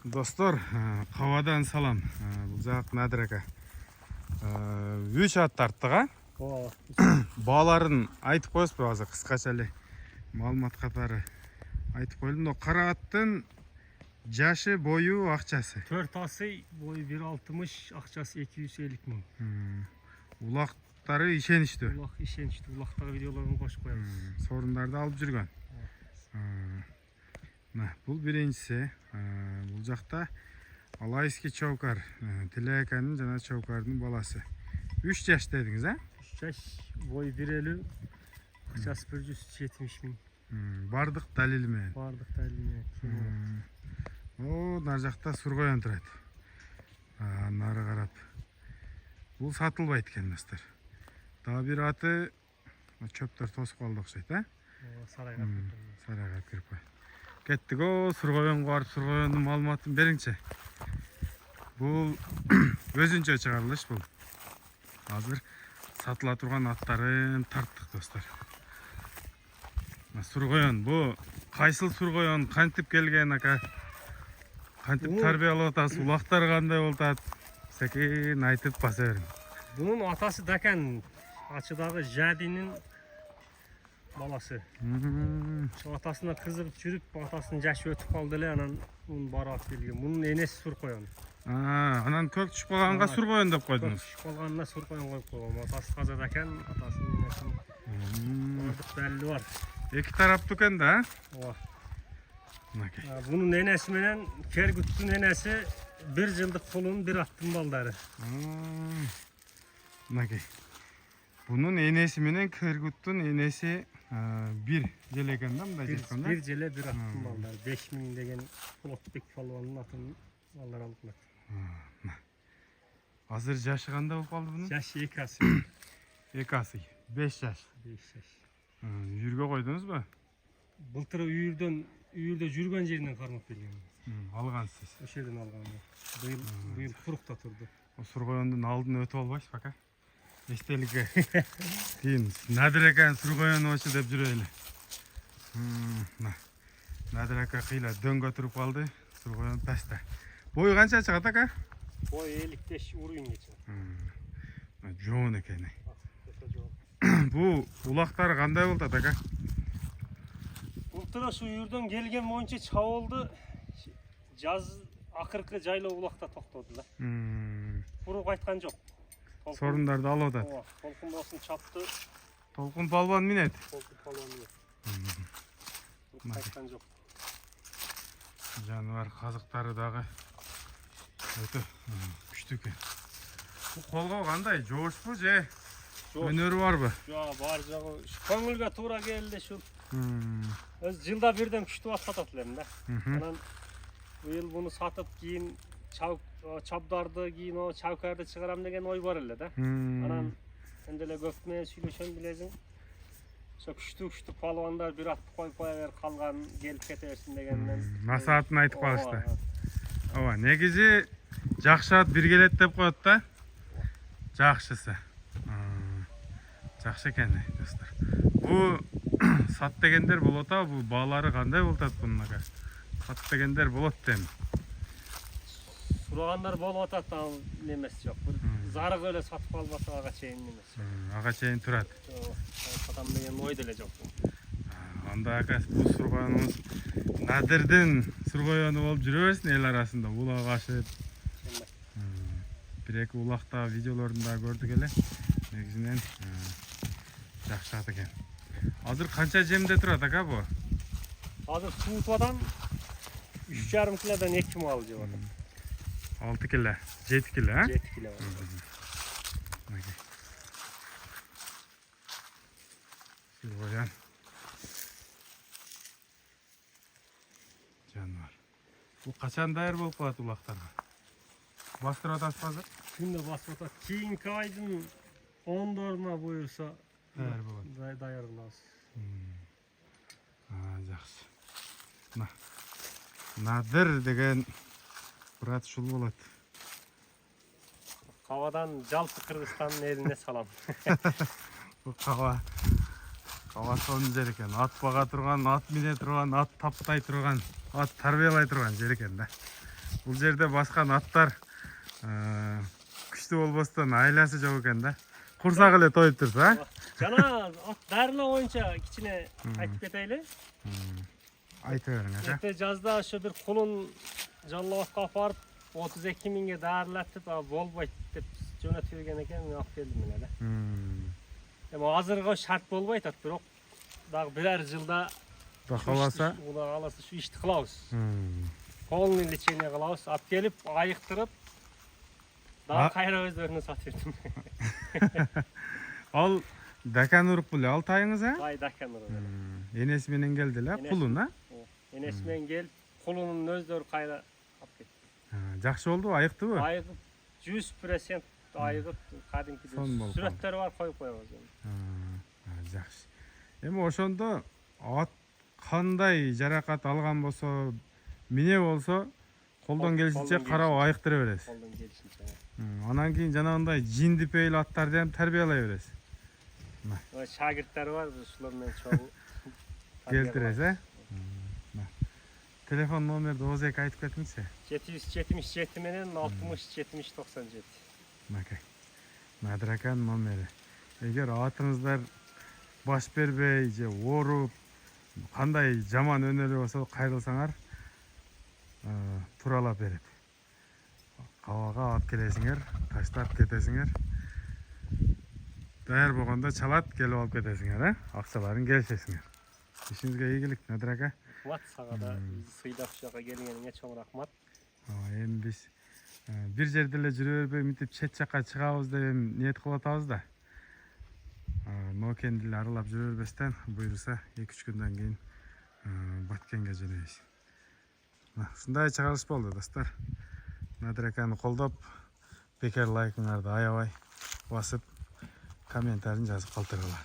Достор, қавадан салам. Бұл жақ Надир ака. 3 ат тарттық, а? Баларын айтып қойсыз ба азыр қысқаша эле маалымат катары айтып коелум. Но кара аттын жашы, бою, акчасы. 4 асы бою 1.60, акчасы 250 мың. Улактары ишеничтүү. Улак ишеничтүү. Улактагы видеолорун кошуп коебуз. Сорундарды алып жүргөн. Бұл биринчиси. Бұл жақта Алайский Чоукар, Тилеаканын жана Чоукардын баласы. 3 жаш дедиңиз, а? 3 жаш, бою 1.50, акчасы 170 мың. Бардык далили менен. Бардык далили менен. О, нар жакта сургоян турат. Нары карап. Бул сатылбайт экен, достор. Дагы бир аты чөптөр тосуп калды окшойт, а? Сарайга кирип кой. Кеттик, о, сургоянга барып, сургояндын маалыматын бериңчи. Бул өзүнчө чыгарылыш бул. Азыр сатыла турган аттарын тарттык, достор. Сургоян, бу кайсыл сургоян, кантип келген ака? Кантип тарбиялап атасыз, улактары кандай болуп атат? Секин айтып баса бериң. Bunun atası Dakan, açıdağı Jadi'nin balası. Şu atasına kızıp çürüp atasının yaşı ötüp kaldı ele anan onun barat bilgi. Bunun enesi sur koyan. Anan kök düşüp kalganга sur koyan dep koydunuz. Kök düşüp kalganına sur koyan koyup koyalım. Atası kaza Dakan, atasının enesinin orada belli var. İki taraflı eкен da, ha? Bunun enesi menen Kergüt'ün enesi 1 yıllık kolunun bir attın balları. Bunun enesi menen Kergüt'ün enesi bir jel eкен da, mınдай жеткен da? Bir jele bir attın balları. 5000 degen Kulotbek palvanın atını ballar alıplar. Azır jaşı kандай болуп kaldı bunun? Yaşı 2 ası. 2 асы, 5 yaş. 5 yaş. Үйүргө койдуңуз mu? Былтыр үйүрдө жүргөн жеринен кармап келген. Алгансыз. Ошол жерден алган. Быйыл курукта турду. O surgoyondun алдын өтүп албайсыз бака? Эстеликке. Кийин Надир ака сургоyon очу деп жүрөйлү. Надир ака кыйла дөңгө туруп калды. Сургоyon таста. Бою канча чыгат ака? Бой 55 уруйун кече. Жоон экен. Бу улактары кандай болду ака? Былтыр ошо үйүрдөн келген боюнча чабылды. Жаз акыркы жайлоо улакта токтоду да. Буруп кайткан жок. Сорундарды алып атат. Толкун болсун чапты. Толкун балбан минет. Толкун балбан минет. Буруп кайткан жок. Жаныбар казыктары дагы өтө күчтүү экен. Бу колго кандай? Жоошпу же? Өнөрү барбы? Жок, бар жагы. Көңүлгө туура келди ушул. Өз жылда бирден күчтүү ат сатат элем да. Анан быйыл буну сатып кийин чабдарды кийин о чавкарды чыгарам деген ой бар эле да. Анан мен деле көп менен сүйлөшөм билесиң. Ошо күчтүү палвандар бир атты коюп кое бер, калган келип кете берсин дегенден. Насаатын айтып калышты. Ооба, негизи жакшы ат бир келет деп коет да. Жакшысы. Жакшы экен, достор. Бу сат дегендер болот а, бу баалары кандай болуп атат бунун ака? Сат дегендер болот дем. Сурагандар болуп атат, немес жок. Зарык эле сатып албаса ага чейин немес. Ага чейин турат. Сатам деген ой деле жок. Анда ака бул сургоюнубуз Надирдин сургоюну болуп жүрө берсин эл арасында. Улак ашып. Бир-эки улакта видеолорунда көрдүк эле. Негизинен жакшы ат экен. Азыр канча жемде турат ака бу? Азыр Суутадан 3,5 килодон 2 мал жеп атат. 6 кило, 7 кило, а? 7 кило. Сургоян. Жаныбар. Бу качан даяр болуп калат улактарга? Бастырып атасыз азыр? Күндө басып атат. Кийинки айдын 10-доруна буюрса даяр болот. Даяр кылабыз. Жакшы. Надир деген брат ушул болот. Кавадан жалпы Кыргызстандын элине салам. Бу кава сонун жер экен. Ат бага турган, ат мине турган, ат таптай турган, ат тарбиялай турган жер экен да. Бул жерде баскан аттар күчтүү болбостон айласы жок экен да. Курсак эле тоюп турса, Жана ат дарына боюнча кичине айтып кетейли. айта бериңиз, Эрте жазда ошо бир кулун жаллабатка алып барып 32 миңге дарылатып болбойт деп жөнөтүп берген экен, мен алып келдим мен эле. Эми азыркы шарт болбой атат, бирок дагы бирер жылда каласа, Кудай кааласа şu ишти кылабыз. Полный лечение кылабыз. Алып келип, айыктырып, дагы кайра өздөрүнө сатып бердим. ал Дакан уруп беле ал тайыңыз, Ай Дакан уруп. Энеси менен келди эле, кулун, Энеси менен келип, кулунун өздөрү кайра алып кетти. Жакшы болду, айыктыбы? Айыгып 100% айыгып, кадимки сүрөттөрү бар, коюп коебуз эми. Жакшы. Эми ошондо ат кандай жаракат алган болсо, мине болсо, колдон келишинче карап айыктыра бересиз. Колдон келишинче. Анан кийин жанагындай жинди пейил аттарды hem тарбиялай бересиз. Шагирттер бар, ушулар менен чогуу Келтиресиз, Телефон номерди ооз-эки айтып кетиңизчи. 777 менен 60 70 97. Макай. Надракан номери. Эгер атыңыздар баш бербей же ооруп, кандай жаман өнөрү болсо кайрылсаңар, туралап берет. Кабага алып келесиңер, таштап кетесиңер. Даяр болгондо чалат, келип алып кетесиңер, акчаларын келишесиңер. Ишиңизге ийгилик, Надрака. Рахмат сага да сыйдап ушул жака келгениңе чоң рахмат. Эми биз бир жерде эле жүрө бербей мынтип чет жака чыгабыз деп ниет кылып атабыз да. Ноокенди эле аралап жүрө бербестен, буюрса 2-3 күндөн кийин Баткенге жөнөйбүз. Ушундай чыгарылыш болду, достор. Надраканы колдоп, бекер лайкыңарды аябай басып, комментарийин жазып калтыргыла.